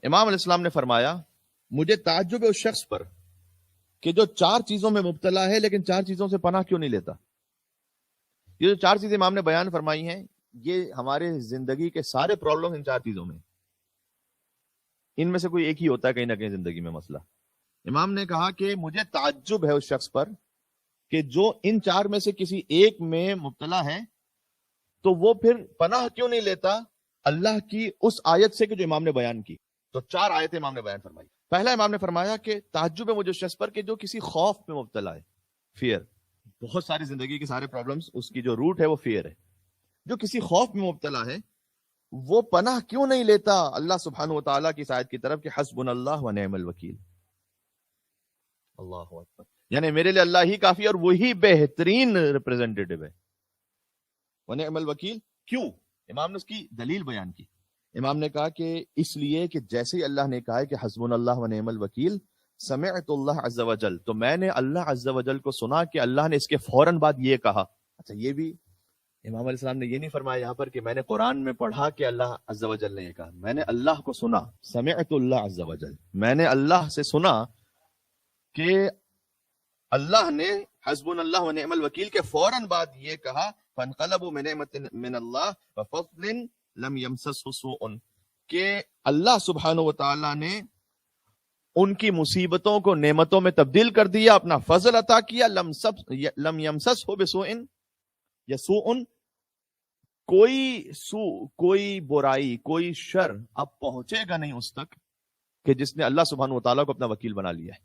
امام علیہ السلام نے فرمایا مجھے تعجب ہے اس شخص پر کہ جو 4 چیزوں میں مبتلا ہے لیکن 4 چیزوں سے پناہ کیوں نہیں لیتا. یہ جو 4 چیزیں امام نے بیان فرمائی ہیں یہ ہمارے زندگی کے سارے پرابلم ان 4 چیزوں میں، ان میں سے کوئی ایک ہی ہوتا ہے کہیں نہ کہیں زندگی میں مسئلہ. امام نے کہا کہ مجھے تعجب ہے اس شخص پر کہ جو ان 4 میں سے کسی ایک میں مبتلا ہے تو وہ پھر پناہ کیوں نہیں لیتا اللہ کی اس آیت سے کہ جو امام نے بیان کی. تو 4 آیتیں امام نے بیان فرمائی. پہلا امام نے فرمایا کہ تعجب ہے مجھے اس شخص پر کہ جو کسی خوف میں مبتلا ہے. فیئر، بہت ساری زندگی کے سارے پرابلمز اس کی جو روٹ ہے وہ فیئر ہے. جو کسی خوف میں مبتلا ہے وہ پناہ کیوں نہیں لیتا اللہ سبحانہ و تعالیٰ کی اس آیت کی طرف کہ حسبنا اللہ و نعم الوکیل. اللہ اکبر، یعنی میرے لیے اللہ ہی کافی اور وہی بہترین ریپرزینٹیٹو ہے. ونعم الوکیل کیوں؟ امام نے اس کی دلیل بیان کی. امام نے کہا کہ اس لیے کہ جیسے ہی اللہ نے کہا ہے کہ حسبنا اللہ و نعم الوکیل، سمعت اللہ عز و جل، تو میں نے اللہ عز و جل کو سنا کہ اللہ نے اس کے فوراً بعد یہ کہا. اچھا، یہ بھی امام علیہ السلام نے یہ نہیں فرمایا یہاں پر کہ میں نے قرآن میں پڑھا کہ اللہ عز و جل نے یہ کہا، میں نے اللہ کو سنا. سمعت اللہ عز و جل، میں نے اللہ سے سنا کہ اللہ نے حسبنا اللہ و نعم الوکیل کے فوراً بعد یہ کہا فانقلبوا بنعمت من اللہ وفضل لم یمسسہ سوء، کہ اللہ سبحانہ و تعالی نے ان کی مصیبتوں کو نعمتوں میں تبدیل کر دیا، اپنا فضل عطا کیا. لم یمسسہ بسوء یا سوء، کوئی برائی، کوئی شر اب پہنچے گا نہیں اس تک کہ جس نے اللہ سبحانہ و تعالیٰ کو اپنا وکیل بنا لیا ہے.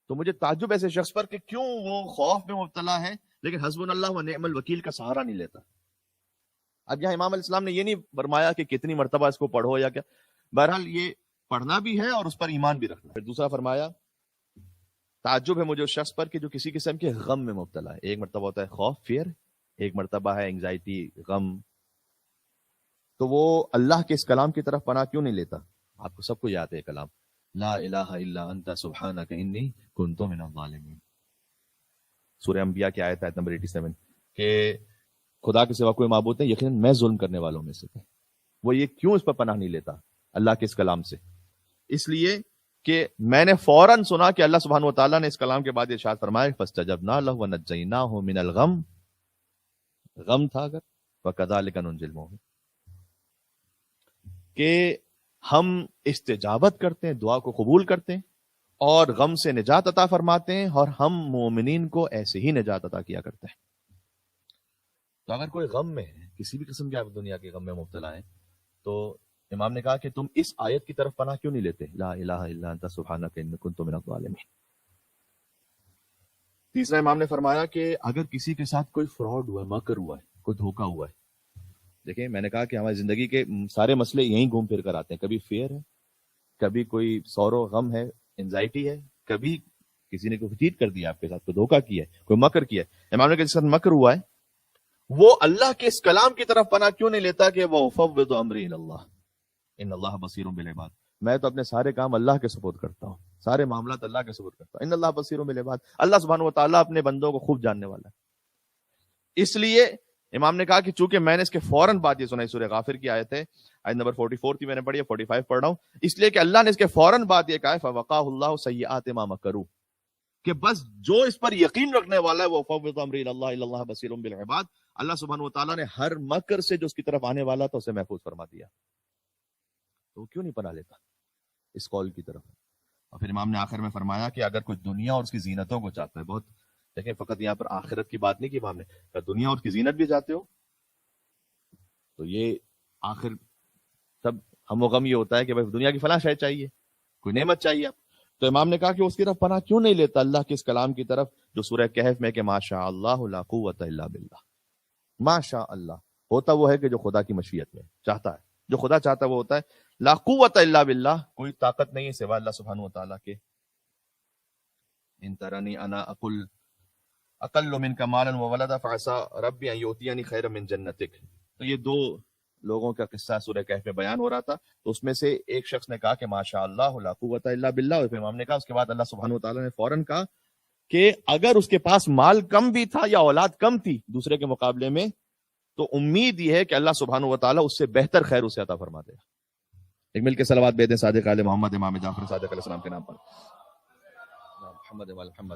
تو مجھے تعجب ایسے شخص پر کہ کیوں وہ خوف میں مبتلا ہے لیکن حسبنا اللہ و نعم الوکیل کا سہارا نہیں لیتا. اب یہاں امام علیہ السلام نے یہ نہیں فرمایا کہ کتنی مرتبہ اس کو پڑھو یا کیا، بہرحال یہ پڑھنا بھی ہے اور اس پر ایمان بھی رکھنا. پھر دوسرا فرمایا تعجب ہے مجھے اس شخص پر کہ جو کسی قسم کے غم میں مبتلا ہے. ایک مرتبہ ہوتا ہے خوف، فیئر، ایک مرتبہ ہے انگزائٹی، غم. تو وہ اللہ کے اس کلام کی طرف پناہ کیوں نہیں لیتا؟ آپ کو سب کو یاد ہے کلام لا الہ الا انت سبحانک انی کنت من الظالمین، سورہ انبیاء کی آیت نمبر 87، کہ خدا کے سوا کوئی معبود نہیں، یقیناً میں ظلم کرنے والوں میں سے تھا. وہ یہ کیوں اس پر پناہ نہیں لیتا اللہ کے اس کلام سے؟ اس لیے کہ میں نے فوراً سنا کہ اللہ سبحانہ و تعالیٰ نے اس کلام کے بعد ارشاد فرمایا فاستجبنا له ونجیناہ من الغم، غم تھا اگر، وکذالک ننجی المؤمنین، کہ ہم استجابت کرتے ہیں، دعا کو قبول کرتے ہیں اور غم سے نجات عطا فرماتے ہیں، اور ہم مومنین کو ایسے ہی نجات عطا کیا کرتے ہیں. تو اگر کوئی غم میں ہے، کسی بھی قسم کے آپ دنیا کے غم میں مبتلا ہیں، تو امام نے کہا کہ تم اس آیت کی طرف پناہ کیوں نہیں لیتے، لا الہ الا انت سبحانک انی کنت من الظالمین. تیسرا امام نے فرمایا کہ اگر کسی کے ساتھ کوئی فراڈ ہوا ہے، مکر ہوا ہے، کوئی دھوکہ ہوا ہے. دیکھیں میں نے کہا کہ ہماری زندگی کے سارے مسئلے یہیں گھوم پھر کر آتے ہیں. کبھی فیئر ہے، کبھی کوئی سورو غم ہے، انزائٹی ہے، کبھی کسی نے کوئی چیٹ کر دیا آپ کے ساتھ، کوئی دھوکہ کیا ہے، کوئی مکر کیا ہے. امام نے کہا جس کے ساتھ مکر ہوا ہے وہ اللہ کے اس کلام کی طرف پناہ کیوں نہیں لیتا کہ وَأُفَوِّضُ أَمْرِي إِلَى اللَّهِ إِنَّ اللَّهَ بَصِيرٌ بِالْعِبَادِ، میں تو اپنے سارے کام اللہ کے سپرد کرتا ہوں، سارے معاملات اللہ کے سپرد کرتا ہوں. ان اللہ بصیر بالعباد، اللہ سبحانہ و تعالیٰ اپنے بندوں کو خوب جاننے والا ہے. اس لیے امام نے کہا کہ چونکہ میں نے اس کے فوراً بعد یہ سنا، سورہ غافر کی آیت ہے، آیت نمبر 44 تھی، میں نے پڑھی ہے، 45 پڑھ رہا ہوں، اس لیے کہ اللہ نے اس کے فوراً بعد یہ کہا ہے فَوَقَاهُ اللَّهُ سَيِّئَاتِ مَا مَكَرُوا، کہ بس جو اس پر یقین رکھنے والا ہے وہ فَوَّضَ أَمْرِي إِلَى اللَّهِ إِنَّ اللَّهَ بَصِيرٌ بِالْعِبَادِ، اللہ سبحانہ و تعالیٰ نے ہر مکر سے جو اس کی طرف آنے والا تھا اسے محفوظ فرما دیا. تو کیوں نہیں پناہ لیتا اس قول کی طرف؟ اور پھر امام نے آخر میں فرمایا کہ اگر کوئی دنیا اور اس کی زینتوں کو چاہتا ہے، بہت دیکھیں فقط یہاں پر آخرت کی بات نہیں کی امام نے، اگر دنیا اور اس کی زینت بھی چاہتے ہو تو یہ آخر سب ہم و غم یہ ہوتا ہے کہ بھائی دنیا کی فلاں شے چاہیے، کوئی نعمت چاہیے آپ. تو امام نے کہا کہ اس کی طرف پناہ کیوں نہیں لیتا اللہ کے اس کلام کی طرف جو سورہ کہف میں کہ ما شاء اللہ لا قوت الا باللہ، ما شاء اللہ ہوتا وہ ہے کہ جو خدا کی مشیت میں چاہتا ہے، جو خدا چاہتا ہے وہ ہوتا ہے. لا قوت الا باللہ، کوئی طاقت نہیں ہے سوا اللہ سبحانہ و تعالیٰ کے. ان ترنی انا اقل منک مالا وولدا فعسى ربی ان یؤتینی خیرا من جنتک. تو یہ 2 لوگوں کا قصہ سورہ کہف میں بیان ہو رہا تھا. تو اس میں سے ایک شخص نے کہا کہ ماشاء اللہ لا قوت الا باللہ، اور پھر امام نے کہا اس کے بعد اللہ سبحانہ و تعالیٰ نے فوراً کہا کہ اگر اس کے پاس مال کم بھی تھا یا اولاد کم تھی دوسرے کے مقابلے میں، تو امید یہ ہے کہ اللہ سبحانہ و تعالیٰ اس سے بہتر خیر اسے عطا فرما دے گا. ایک مل کے صلوات بھیج دیں صادق آل محمد امام جعفر صادق علیہ السلام کے نام پر. محمد وال محمد.